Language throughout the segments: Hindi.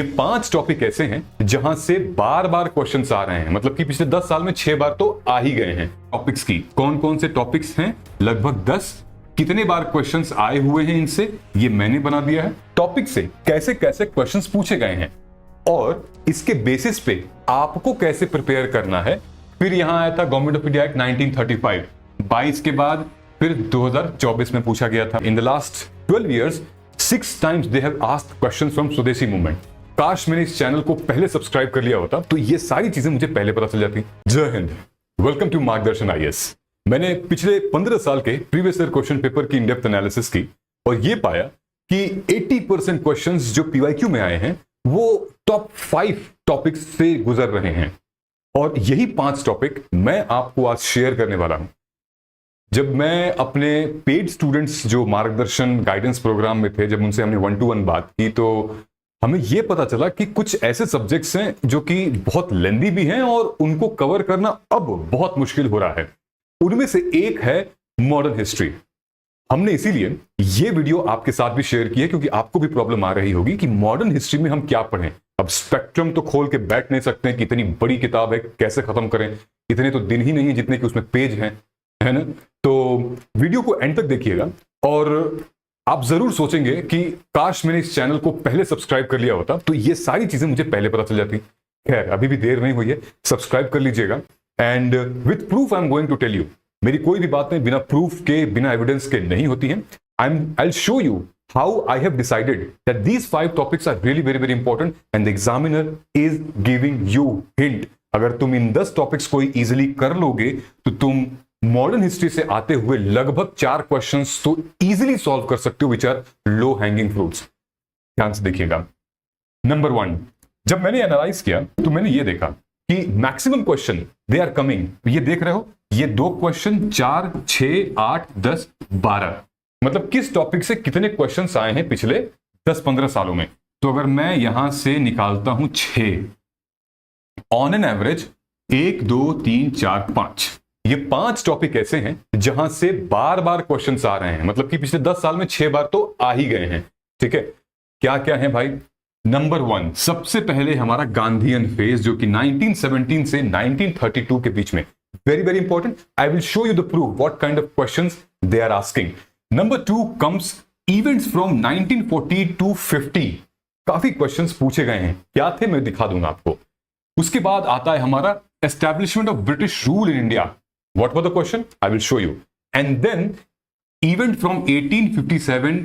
ये 5 टॉपिक ऐसे हैं जहां से बार बार क्वेश्चंस आ रहे हैं, मतलब कि पिछले 10 साल में 6 बार तो आ ही गए हैं। टॉपिक्स की कौन कौन से टॉपिक्स हैं, लगभग 10। कितने बार क्वेश्चंस आए हुए हैं इनसे, ये मैंने बना दिया है। टॉपिक से कैसे कैसे क्वेश्चंस पूछे गए हैं और इसके बेसिस पे आपको कैसे प्रिपेयर करना है। फिर यहां आया था गवर्नमेंट ऑफ इंडिया एक्ट 1935, 22 के बाद फिर 2024 में पूछा गया था। इन the last 12 years 6 times they have asked questions from स्वदेशी मूवमेंट। काश मैंने इस चैनल को पहले सब्सक्राइब कर लिया होता तो ये सारी चीजें मुझे पहले पता चल जाती। जय हिंद, वेलकम टू मार्गदर्शन आईएएस। मैंने पिछले 15 साल के प्रीवियस ईयर क्वेश्चन पेपर की इन-डेप्थ एनालिसिस की और ये पाया कि 80% क्वेश्चंस जो पीवाईक्यू में आए हैं वो टॉप 5 टॉपिक्स से गुजर रहे हैं और यही 5 टॉपिक मैं आपको आज शेयर करने वाला हूं। जब मैं अपने पेड स्टूडेंट्स जो मार्गदर्शन गाइडेंस प्रोग्राम में थे, जब उनसे हमने 1-to-1 बात की तो हमें यह पता चला कि कुछ ऐसे सब्जेक्ट्स हैं जो कि बहुत लेंदी भी हैं और उनको कवर करना अब बहुत मुश्किल हो रहा है। उनमें से एक है मॉडर्न हिस्ट्री। हमने इसीलिए यह वीडियो आपके साथ भी शेयर की है क्योंकि आपको भी प्रॉब्लम आ रही होगी कि मॉडर्न हिस्ट्री में हम क्या पढ़ें। अब स्पेक्ट्रम तो खोल के बैठ नहीं सकते कि इतनी बड़ी किताब है कैसे खत्म करें, इतने तो दिन ही नहीं है जितने कि उसमें पेज हैं, है ना। तो वीडियो को एंड तक देखिएगा और आप जरूर सोचेंगे कि काश मैंने इस चैनल को पहले सब्सक्राइब कर लिया होता तो ये सारी चीजें मुझे पहले पता चल जाती। खैर, अभी भी देर नहीं हुई है, सब्सक्राइब कर लीजिएगा। And with proof I am going to tell you, मेरी कोई भी बातें बिना प्रूफ के, बिना एविडेंस के नहीं होती हैं। I will show you how I have decided that these 5 topics are really very very important and the examiner is giving you hint. अगर तुम इन 10 टॉपिक्स को इजीली कर लोगे तो तुम मॉडर्न हिस्ट्री से आते हुए लगभग 4 क्वेश्चंस तो इजीली सॉल्व कर सकते हो, which are low hanging fruits. ध्यान से देखिएगा। नंबर 1, जब मैंने एनालाइज किया तो मैंने ये देखा कि maximum question they are coming, ये देख रहे हो, ये 2 क्वेश्चन 4, 6, 8, 10, 12, मतलब किस टॉपिक से कितने क्वेश्चंस आए हैं पिछले 10-15 सालों में। तो अगर मैं यहां से निकालता हूं 6, ऑन एन एवरेज 1, 2, 3, 4, 5, ये 5 टॉपिक ऐसे हैं जहां से बार बार क्वेश्चंस आ रहे हैं, मतलब कि पिछले 10 साल में 6 बार तो आ ही गए हैं। ठीक है, क्या क्या है भाई। नंबर 1, सबसे पहले हमारा गांधीयन फेज जो कि 1917 से 1932 के बीच में, very very important. I will show you the proof what kind of questions they are asking. Number 2 comes events from 1940 to 50। काफी क्वेश्चंस पूछे गए हैं, क्या थे मैं दिखा दूंगा आपको। उसके बाद आता है हमारा establishment of British rule in India. What was the question? I will show you. And then event from 1857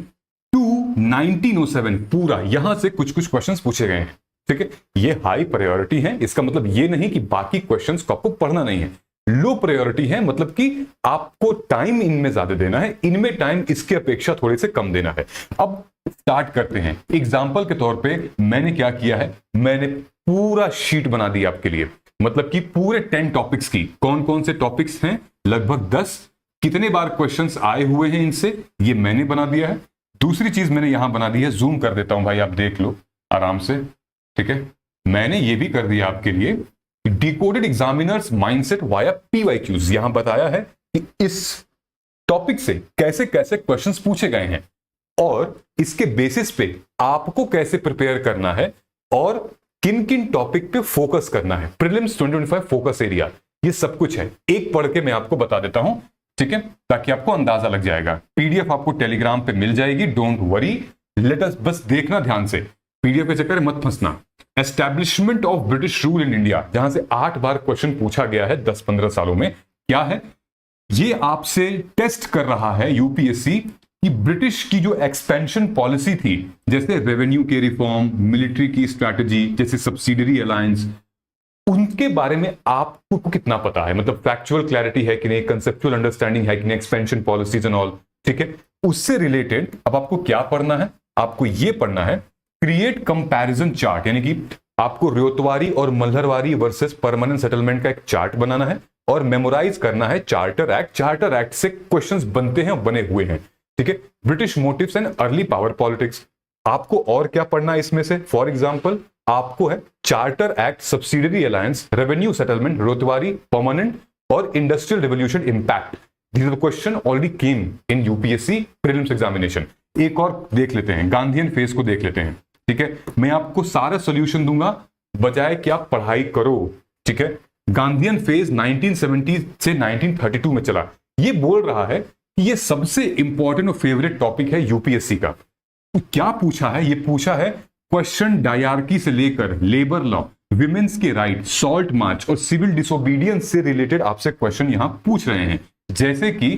to 1907, पूरा यहां से कुछ कुछ क्वेश्चंस पूछे गए हैं। ठीक है, ये हाई प्रायोरिटी है, इसका मतलब ये नहीं कि बाकी क्वेश्चंस को आपको पढ़ना नहीं है। लो प्रायोरिटी है, मतलब कि आपको टाइम इनमें ज्यादा देना है, इनमें टाइम इसकी अपेक्षा थोड़े से कम देना है। अब स्टार्ट करते हैं। एग्जाम्पल के तौर पे मैंने क्या किया है, मैंने पूरा शीट बना दी आपके लिए, मतलब कि पूरे 10 टॉपिक्स की कौन कौन से टॉपिक्स हैं, लगभग 10, कितने बार क्वेश्चंस आए हुए हैं इनसे, ये मैंने बना दिया है। दूसरी चीज मैंने यहां बना दी है, जूम कर देता हूं भाई, आप देख लो आराम से। ठीक है, मैंने ये भी कर दिया आपके लिए, decoded examiners mindset via PYQs. यहां बताया है कि इस टॉपिक से कैसे कैसे क्वेश्चंस पूछे गए हैं और इसके बेसिस पे आपको कैसे प्रिपेयर करना है और किन किन टॉपिक पे फोकस करना है। प्रीलिम्स 2025 फोकस एरिया, ये सब कुछ है। एक पढ़ के मैं आपको बता देता हूं, ठीक है, ताकि आपको अंदाजा लग जाएगा। पीडीएफ आपको टेलीग्राम पे मिल जाएगी, डोंट वरी, लेट अस, बस देखना ध्यान से, पीडीएफ के चक्कर में मत फंसना। Establishment of British rule in India, जहां से 8 बार क्वेश्चन पूछा गया है 10-15 सालों में। क्या है ये, आपसे टेस्ट कर रहा है यूपीएससी कि ब्रिटिश की जो एक्सपेंशन पॉलिसी थी, जैसे रेवेन्यू के रिफॉर्म, मिलिट्री की स्ट्रैटेजी, जैसे सब्सिडरी अलायंस, उनके बारे में आपको कितना पता है, मतलब फैक्चुअल क्लैरिटी है कि नहीं, कंसेप्चुअल अंडरस्टैंडिंग है कि नहीं, एक्सपेंशन पॉलिसीज एंड ऑल। ठीक है, उससे रिलेटेड अब आपको क्या पढ़ना है, आपको यह पढ़ना है क्रिएट कंपैरिजन चार्ट, यानी कि आपको रेतवारी और मल्हरवारी वर्सेस परमानेंट सेटलमेंट का एक चार्ट बनाना है और मेमोराइज करना है चार्टर एक्ट। चार्टर एक्ट से क्वेश्चंस बनते हैं और बने हुए हैं। ठीक है, British motives and early power politics. आपको और क्या पढ़ना है इसमें से, फॉर एग्जांपल आपको है charter act, subsidiary alliance, revenue settlement, ryotwari, permanent और industrial revolution impact. These are question already came in UPSC prelims examination. एक और देख लेते हैं, गांधीयन फेज को देख लेते हैं। ठीक है, मैं आपको सारा सॉल्यूशन दूंगा बजाय कि आप पढ़ाई करो। ठीक है, गांधीयन फेज 1970 से 1932 में चला। ये बोल रहा है कि ये सबसे इंपॉर्टेंट और फेवरेट टॉपिक है यूपीएससी का। तो क्या पूछा है, ये पूछा है क्वेश्चन डायरकी से लेकर लेबर लॉ, विमेन्स के राइट, सॉल्ट मार्च और सिविल डिसोबीडियंस से रिलेटेड आपसे क्वेश्चन यहां पूछ रहे हैं। जैसे कि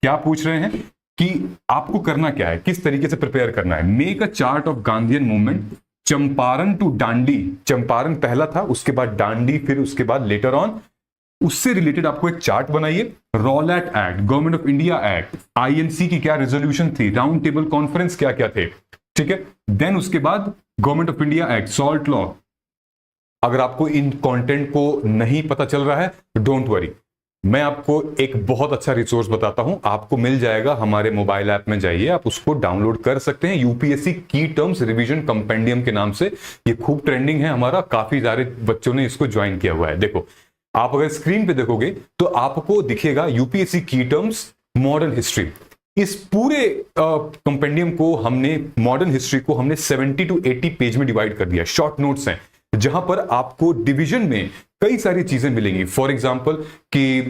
क्या पूछ रहे हैं कि आपको करना क्या है, किस तरीके से प्रिपेयर करना है। Make a chart of Gandhian movement Champaran to Dandi, Champaran पहला था, उसके बाद डांडी, फिर उसके बाद लेटर ऑन, उससे रिलेटेड आपको एक चार्ट बनाइए। Rowlatt act, government of India act, INC की क्या रेजोल्यूशन थी, राउंड टेबल कॉन्फ्रेंस क्या क्या थे। ठीक है, देन उसके बाद government of India act, salt law. अगर आपको इन कंटेंट को नहीं पता चल रहा है डोंट वरी, मैं आपको एक बहुत अच्छा रिसोर्स बताता हूं, आपको मिल जाएगा, हमारे मोबाइल ऐप में जाइए, आप उसको डाउनलोड कर सकते हैं। यूपीएससी की टर्म्स रिवीजन कंपेंडियम के नाम से ये खूब ट्रेंडिंग है हमारा, काफी सारे बच्चों ने इसको ज्वाइन किया हुआ है। देखो, आप अगर स्क्रीन पे देखोगे तो आपको दिखेगा यूपीएससी की टर्म्स मॉडर्न हिस्ट्री। इस पूरे कंपेंडियम को हमने, मॉडर्न हिस्ट्री को हमने 70 to 80 पेज में डिवाइड कर दिया। शॉर्ट नोट्स हैं जहां पर आपको डिवीजन में कई सारी चीजें मिलेंगी। फॉर एग्जांपल कि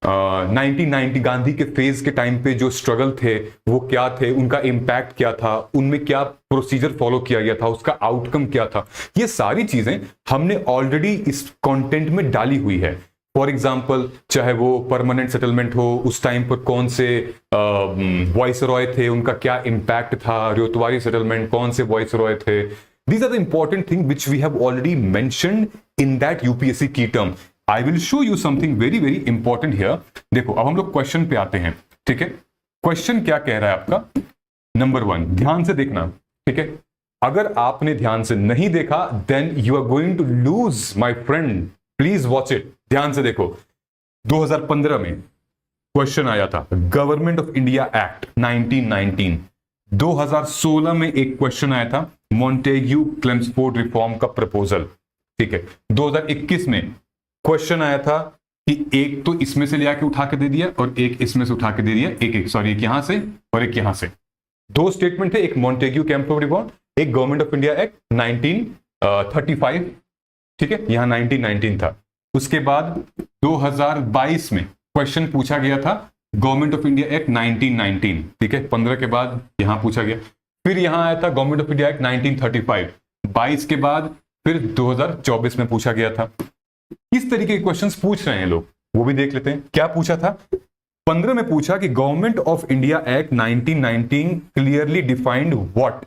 1990 गांधी के फेज के टाइम पे जो स्ट्रगल थे वो क्या थे, उनका इंपैक्ट क्या था, उनमें क्या प्रोसीजर फॉलो किया गया था, उसका आउटकम क्या था, ये सारी चीजें हमने ऑलरेडी इस कंटेंट में डाली हुई है। फॉर एग्जाम्पल, चाहे वो परमानेंट सेटलमेंट हो, उस टाइम पर कौन से वॉइसरॉय थे, उनका क्या इंपैक्ट था, रियोतवारी सेटलमेंट, कौन से वॉइसरॉय थे। These are the important things which we have already mentioned in that UPSC key term. I will show you something very very important here. देखो, अब हम लोग क्वेश्चन पे आते हैं। ठीक है, क्वेश्चन क्या कह रहा है आपका, नंबर 1, ध्यान से देखना। ठीक है, अगर आपने ध्यान से नहीं देखा then you are going to lose my friend. Please watch it. ध्यान से देखो, 2015 में क्वेश्चन आया था गवर्नमेंट ऑफ इंडिया एक्ट 1919। 2016 में एक क्वेश्चन आया था मॉन्टेग्यू क्लेम्सफोर्ड रिफॉर्म का प्रपोजल। ठीक है, 2021 में क्वेश्चन आया था कि एक तो इसमें से ले आके उठा के दे दिया और एक इसमें से उठा के दे दिया, एक यहां से और एक यहां से। 2 स्टेटमेंट थे, एक मॉन्टेग्यू क्लेम्सफोर्ड रिफॉर्म, एक गवर्नमेंट ऑफ इंडिया एक्ट 1935। ठीक है, यहां 1919 था। उसके बाद 2022 में क्वेश्चन पूछा गया था गवर्नमेंट ऑफ इंडिया एक्ट 1919। ठीक है, 15 के बाद यहां पूछा गया, फिर यहां आया था गवर्नमेंट ऑफ इंडिया एक्ट 1935। 22 के बाद फिर 2024 में पूछा गया था। किस तरीके के क्वेश्चंस पूछ रहे हैं लोग वो भी देख लेते हैं। क्या पूछा था, 15 में पूछा कि government of India act 1919 clearly defined what,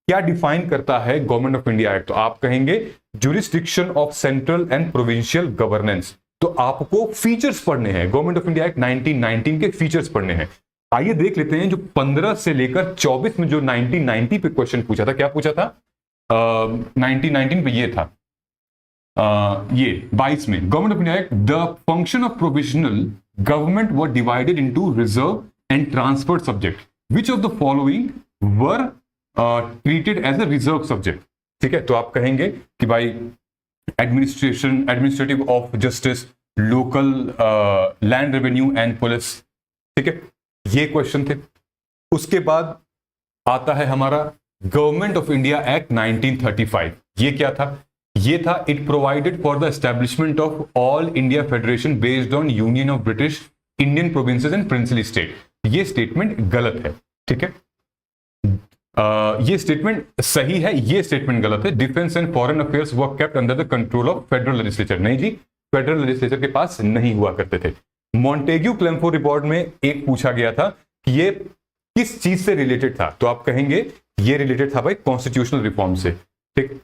क्या डिफाइन करता है गवर्नमेंट ऑफ इंडिया एक्ट। तो आप कहेंगे jurisdiction of central and provincial governance. तो आपको फीचर्स पढ़ने हैं, गवर्नमेंट ऑफ इंडिया एक्ट 1919 के फीचर्स पढ़ने हैं। आइए देख लेते हैं जो 15 से लेकर 24 में जो 1990 पे क्वेश्चन पूछा था। क्या पूछा था 1919 पे, ये था ये 22 में government of India act, the function of provisional government were divided into reserve and transferred subject, which of the following were treated as a reserve subject. ठीक है, तो आप कहेंगे कि भाई administrative of justice, local land revenue and police. ठीक है, ये क्वेश्चन थे। उसके बाद आता है हमारा गवर्नमेंट ऑफ इंडिया एक्ट 1935। ये क्या था, ये था it provided for the establishment of all India federation based on union of British Indian provinces and princely state. ये स्टेटमेंट गलत है। ठीक है, ये स्टेटमेंट सही है, ये स्टेटमेंट गलत है। Defence and foreign affairs were kept under the control of federal legislature. नहीं जी, फेडरल लेजिस्लेचर के पास नहीं हुआ करते थे। मॉन्टेग्यू क्लेम्सफोर्ड रिपोर्ट में एक पूछा गया था कि ये किस चीज से रिलेटेड था, तो आप कहेंगे ये रिलेटेड था भाई कॉन्स्टिट्यूशनल रिफॉर्म से। ठीक,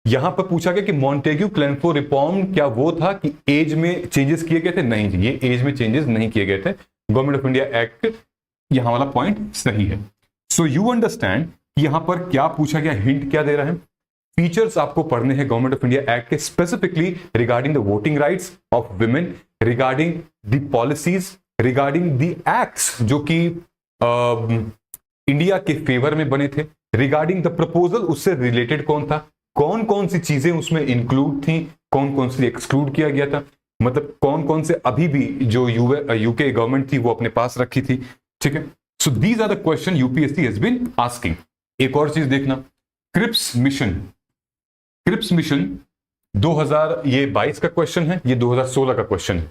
यहां पर पूछा गया कि मॉन्टेग्यू क्लेम्सफोर्ड रिफॉर्म क्या वो था कि एज में चेंजेस किए गए थे। नहीं जी, ये एज में चेंजेस नहीं किए गए थे। गवर्नमेंट ऑफ इंडिया एक्ट, यहां वाला पॉइंट सही है। सो यू अंडरस्टैंड यहां पर क्या पूछा गया, हिंट क्या दे रहा है। फीचर्स आपको पढ़ने हैं गवर्नमेंट ऑफ इंडिया एक्ट के, specifically regarding the voting rights of women, regarding the policies, regarding the acts जो कि इंडिया के फेवर में बने थे, रिगार्डिंग द प्रपोजल, उससे रिलेटेड कौन था, कौन कौन सी चीजें उसमें इंक्लूड थी, कौन कौन सी एक्सक्लूड किया गया था, मतलब कौन कौन से अभी भी जो यूके गवर्नमेंट थी वो अपने पास रखी थी। ठीक है, so these are the question UPSC has been asking. एक और चीज देखना, क्रिप्स मिशन, क्रिप्स मिशन 2022 का क्वेश्चन है, ये 2016 का क्वेश्चन है।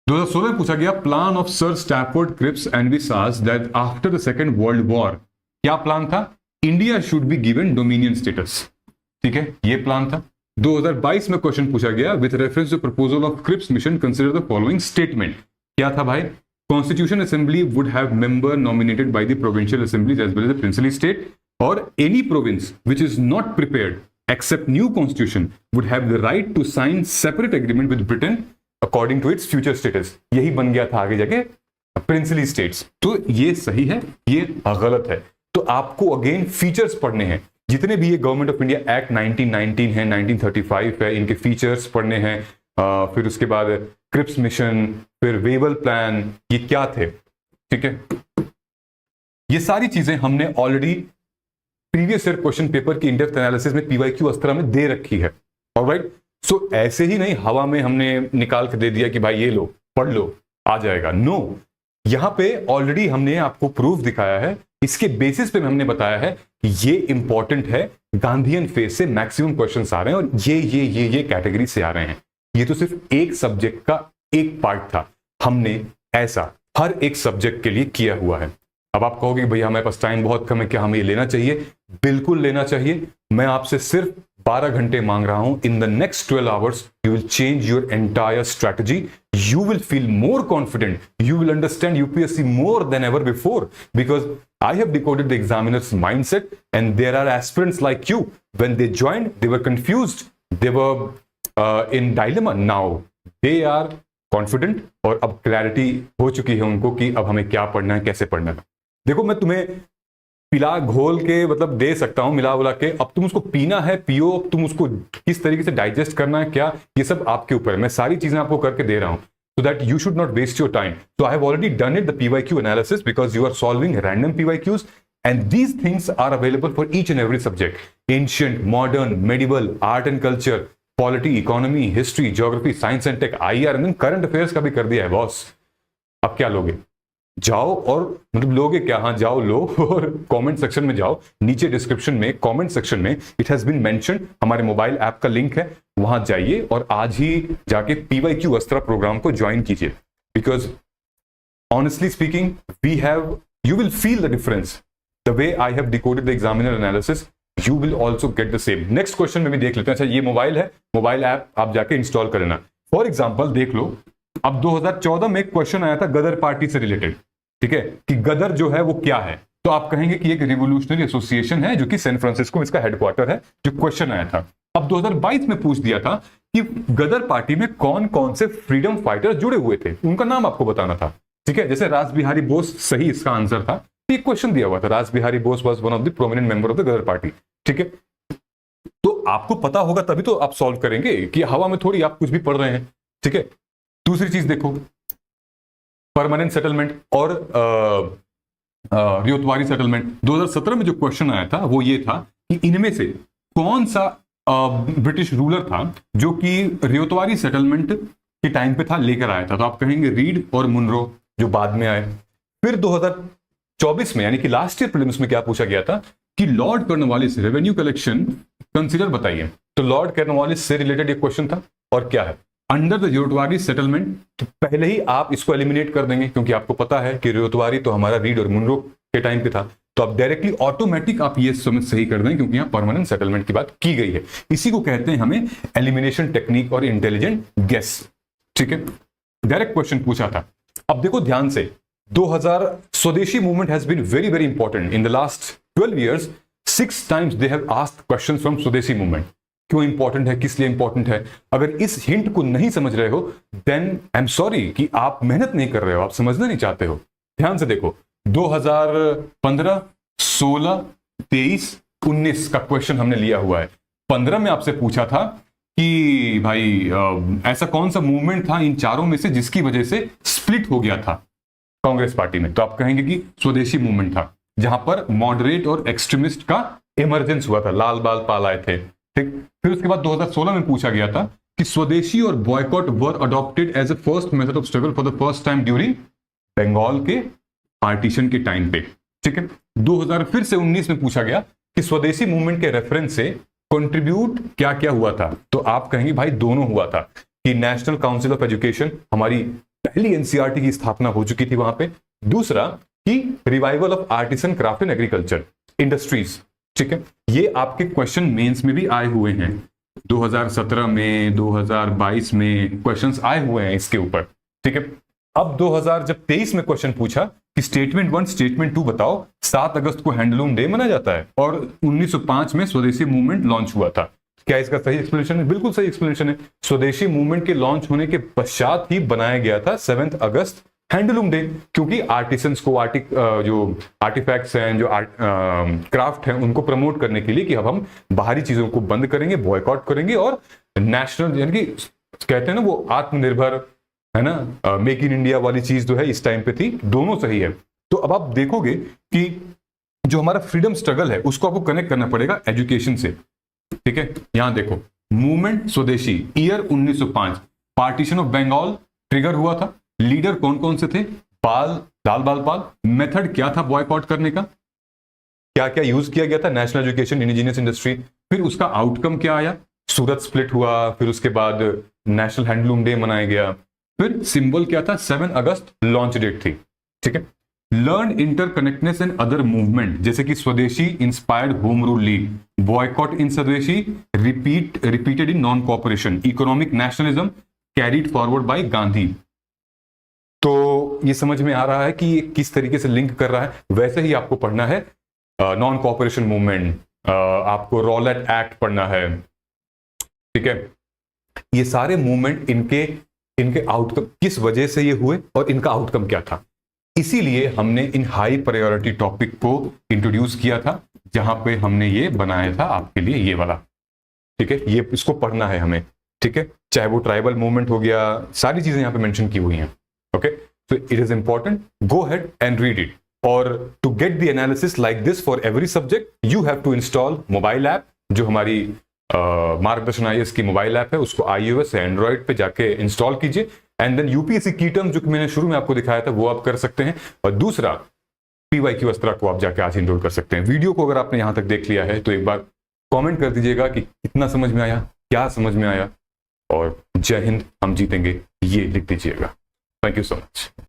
2016 में पूछा गया plan of Sir Stafford Cripps envisages that after the second world war, क्या प्लान था? India should be given dominion status. ठीक है, ये प्लान था। 2022 में क्वेश्चन पूछा गया with reference to proposal of Cripps mission consider the following statement, क्या था भाई? Constitution assembly would have member nominated by the provincial assemblies as well as the principal state, और any province which is not prepared accept new constitution would have the right to sign separate agreement with Britain according to its future status. यही बन गया था आगे जाके प्रिंसली स्टेट्स। तो ये सही है, ये गलत है। तो आपको अगेन फीचर्स पढ़ने हैं, जितने भी ये गवर्नमेंट ऑफ इंडिया एक्ट 1919 है, 1935 है, इनके फीचर्स पढ़ने हैं। फिर उसके बाद क्रिप्स मिशन, फिर वेवल प्लान, ये क्या थे? ठीक है, ये सारी चीजें हमने already previous year question paper की इंडेप्थ एनालिसिस में पीवाईक्यू अस्त्र में दे रखी है। ऑलराइट, सो ऐसे ही नहीं हवा में हमने निकाल के दे दिया कि भाई ये लो पढ़ लो आ जाएगा। नो, यहां पे ऑलरेडी हमने आपको प्रूफ दिखाया है, इसके बेसिस पे हमने बताया है ये इंपॉर्टेंट है, गांधीयन फेज से मैक्सिमम क्वेश्चंस आ रहे हैं और ये कैटेगरी से आ रहे हैं। ये तो सिर्फ एक सब्जेक्ट का एक पार्ट था, हमने ऐसा हर एक सब्जेक्ट के लिए किया हुआ है। अब आप कहोगे भैया हमारे पास टाइम बहुत कम है, क्या हमें ये लेना चाहिए? बिल्कुल लेना चाहिए। मैं आपसे सिर्फ 12 घंटे मांग रहा हूं। In the next 12 hours you will change your entire strategy, you will feel more confident, you will understand UPSC more than ever before, because I have decoded the examiner's mindset, and there are aspirants like you, when they joined they were confused, they were in dilemma. Now they are confident और अब clarity हो चुकी है उनको कि अब हमें क्या पढ़ना है, कैसे पढ़ना है। देखो मैं तुम्हें पिला घोल के मतलब दे सकता हूं मिला बुला के, अब तुम उसको पीना है पियो, अब तुम उसको किस तरीके से डाइजेस्ट करना है क्या, ये सब आपके ऊपर है। मैं सारी चीजें आपको करके दे रहा हूं so that you should not waste your time. So I have already done it, the PYQ analysis, because you are solving random PYQs, and these things are available for each and every subject: ancient, modern, medieval, art and culture, polity, economy, history, geography, science and tech, IR, and then current affairs का भी कर दिया है बॉस। अब क्या लोगे? जाओ और मतलब लोगे क्या? हाँ जाओ लो और कमेंट सेक्शन में जाओ, नीचे डिस्क्रिप्शन में कमेंट सेक्शन में इट हैज बीन मेंशन्ड, हमारे मोबाइल ऐप का लिंक है, वहां जाइए और आज ही जाके पीवाईक्यू अस्त्रा प्रोग्राम को ज्वाइन कीजिए। Because honestly speaking we have, you will feel the difference the way I have decoded the examiner analysis, you will also get the same. Next question में भी देख लेते हैं। अच्छा ये मोबाइल है, मोबाइल ऐप आप जाके इंस्टॉल कर लेना। फॉर एग्जाम्पल देख लो, अब 2014 में एक क्वेश्चन आया था गदर पार्टी से रिलेटेड, ठीक है, कि गदर जो है वो क्या है। तो आप कहेंगे कि एक रिवोल्यूशनरी एसोसिएशन है जो कि सैन फ्रांसिस्को में इसका हेडक्वार्टर है, जो क्वेश्चन आया था। अब 2022 में पूछ दिया था कि गदर पार्टी में कौन कौन से फ्रीडम फाइटर जुड़े हुए थे, उनका नाम आपको बताना था। ठीक है, जैसे रास बिहारी बोस सही इसका आंसर था, एक क्वेश्चन दिया हुआ था, Ras Bihari Bose was one of the prominent member of the Ghadar Party. ठीक है, तो आपको पता होगा तभी तो आप सॉल्व करेंगे, कि हवा में थोड़ी आप कुछ भी पढ़ रहे हैं। ठीक है, दूसरी चीज देखो, परमानेंट सेटलमेंट और रियोतवारी सेटलमेंट। 2017 में जो क्वेश्चन आया था वो ये था कि इनमें से कौन सा ब्रिटिश रूलर था जो कि रियोतवारी सेटलमेंट के टाइम पे था, लेकर आया था। तो आप कहेंगे रीड और मुनरो, जो बाद में आए। फिर 2024 में यानी कि लास्ट ईयर प्रीलिम्स में क्या पूछा गया था कि Lord Cornwallis revenue collection consider बताइए। तो लॉर्ड कॉर्नवालिस से रिलेटेड एक क्वेश्चन था, और क्या है अंडर द रियोतवारी सेटलमेंट। तो पहले ही आप इसको एलिमिनेट कर देंगे, क्योंकि आपको पता है कि रियोतवारी तो हमारा रीड और मुनरो के टाइम पे था। तो आप डायरेक्टली ऑटोमेटिक आप ये समझ सही कर दें, क्योंकि यहाँ परमानेंट सेटलमेंट की बात की गई है। इसी को कहते हैं हमें एलिमिनेशन टेक्निक और इंटेलिजेंट गेस। ठीक है, डायरेक्ट क्वेश्चन पूछा था। अब देखो ध्यान से, 2000 Swadeshi movement has been very very important in the last 12 years। 6 times they have asked questions from स्वदेशी मूवमेंट। क्यों इंपॉर्टेंट है, किस लिए इंपॉर्टेंट है? अगर इस हिंट को नहीं समझ रहे हो देन आई एम सॉरी कि आप मेहनत नहीं कर रहे हो, आप समझना नहीं चाहते हो। ध्यान से देखो, 2015, 16, 23, 19 का क्वेश्चन हमने लिया हुआ है। 15 में आपसे पूछा था कि भाई ऐसा कौन सा मूवमेंट था इन चारों में से जिसकी वजह से स्प्लिट हो गया था कांग्रेस पार्टी में। तो आप कहेंगे कि स्वदेशी मूवमेंट था, जहां पर मॉडरेट और एक्सट्रीमिस्ट का इमरजेंस हुआ था, लाल बाल पाल आए थे। ठीक, फिर उसके बाद 2016 में पूछा गया था कि स्वदेशी और boycott were adopted as a first method of struggle for the first time during Bengal के पार्टीशन के टाइम पे। ठीक है, 2000 फिर से 19 में पूछा गया कि स्वदेशी मूवमेंट के रेफरेंस से कंट्रीब्यूट क्या क्या हुआ था, तो आप कहेंगे भाई दोनों हुआ था कि नेशनल काउंसिल ऑफ एजुकेशन, हमारी पहली एनसीईआरटी की स्थापना हो चुकी थी वहां पे। दूसरा कि revival of artisan craft and agriculture industries, ठीक है। ये आपके क्वेश्चन मेंस में भी आए हुए हैं 2017 में, 2022 में क्वेश्चंस आए हुए हैं इसके ऊपर, ठीक है। अब 2023 में क्वेश्चन पूछा कि स्टेटमेंट 1 स्टेटमेंट 2 बताओ, 7 अगस्त को हैंडलूम डे मनाया जाता है और 1905 में स्वदेशी मूवमेंट लॉन्च हुआ था। क्या इसका सही एक्सप्लेनेशन है? बिल्कुल सही एक्सप्लेनेशन है। स्वदेशी मूवमेंट के लॉन्च होने के पश्चात ही बनाया गया था 7 अगस्त हैंडलूम डे, क्योंकि आर्टिसंस को जो आर्टिफैक्ट्स हैं, जो क्राफ्ट हैं, उनको प्रमोट करने के लिए कि अब हम बाहरी चीजों को बंद करेंगे, बॉयकॉट करेंगे और नेशनल, यानी कि कहते हैं ना वो आत्मनिर्भर, है ना, मेक इन इंडिया वाली चीज जो है इस टाइम पे थी। दोनों सही है। तो अब आप देखोगे कि जो हमारा फ्रीडम स्ट्रगल है उसको आपको कनेक्ट करना पड़ेगा एजुकेशन से, ठीक है। यहां देखो, movement Swadeshi year 1905, partition of Bengal trigger हुआ था, लीडर कौन कौन से थे, लाल बाल पाल, मेथड क्या था बॉयकॉट करने का, क्या क्या यूज किया गया था, नेशनल एजुकेशन, इंडिजिनियस इंडस्ट्री, फिर उसका आउटकम क्या आया, सूरत स्प्लिट हुआ, फिर उसके बाद नेशनल हैंडलूम डे मनाया गया, फिर सिंबल क्या था, 7 अगस्त लॉन्च डेट थी, ठीक है। Learn interconnectedness and other movement, जैसे कि swadeshi inspired home rule league, boycott in swadeshi repeated in non cooperation, economic nationalism carried forward by Gandhi. तो ये समझ में आ रहा है कि ये किस तरीके से लिंक कर रहा है। वैसे ही आपको पढ़ना है नॉन कॉपरेशन मूवमेंट, आपको रॉलेट एक्ट पढ़ना है, ठीक है। ये सारे मूवमेंट इनके आउटकम किस वजह से ये हुए और इनका आउटकम क्या था, इसीलिए हमने इन हाई प्रायोरिटी टॉपिक को इंट्रोड्यूस किया था, जहां पे हमने ये बनाया था आपके लिए ये वाला, ठीक है। ये इसको पढ़ना है हमें, ठीक है। चाहे वो ट्राइबल मूवमेंट हो गया, सारी चीजें यहां पे मेंशन की हुई हैं, okay. So it is important, go ahead and read it. Or to get the analysis like this for every subject, you have to install mobile app, जो हमारी मार्गदर्शन आईएएस की मोबाइल ऐप है, उसको iOS या एंड्रॉइड पे जाके इंस्टॉल कीजिए। एंड देन यूपीएससी की टर्म जो मैंने शुरू में आपको दिखाया था वो आप कर सकते हैं। और दूसरा PYQ अस्त्रा को आप जाके आज इनरोल कर सकते हैं। वीडियो को अगर आपने यहां तक देख लिया है तो एक बार कमेंट कर दीजिएगा कि कितना समझ में आया, क्या समझ में आया, और जय हिंद हम जीतेंगे ये लिख दीजिएगा। Thank you so much.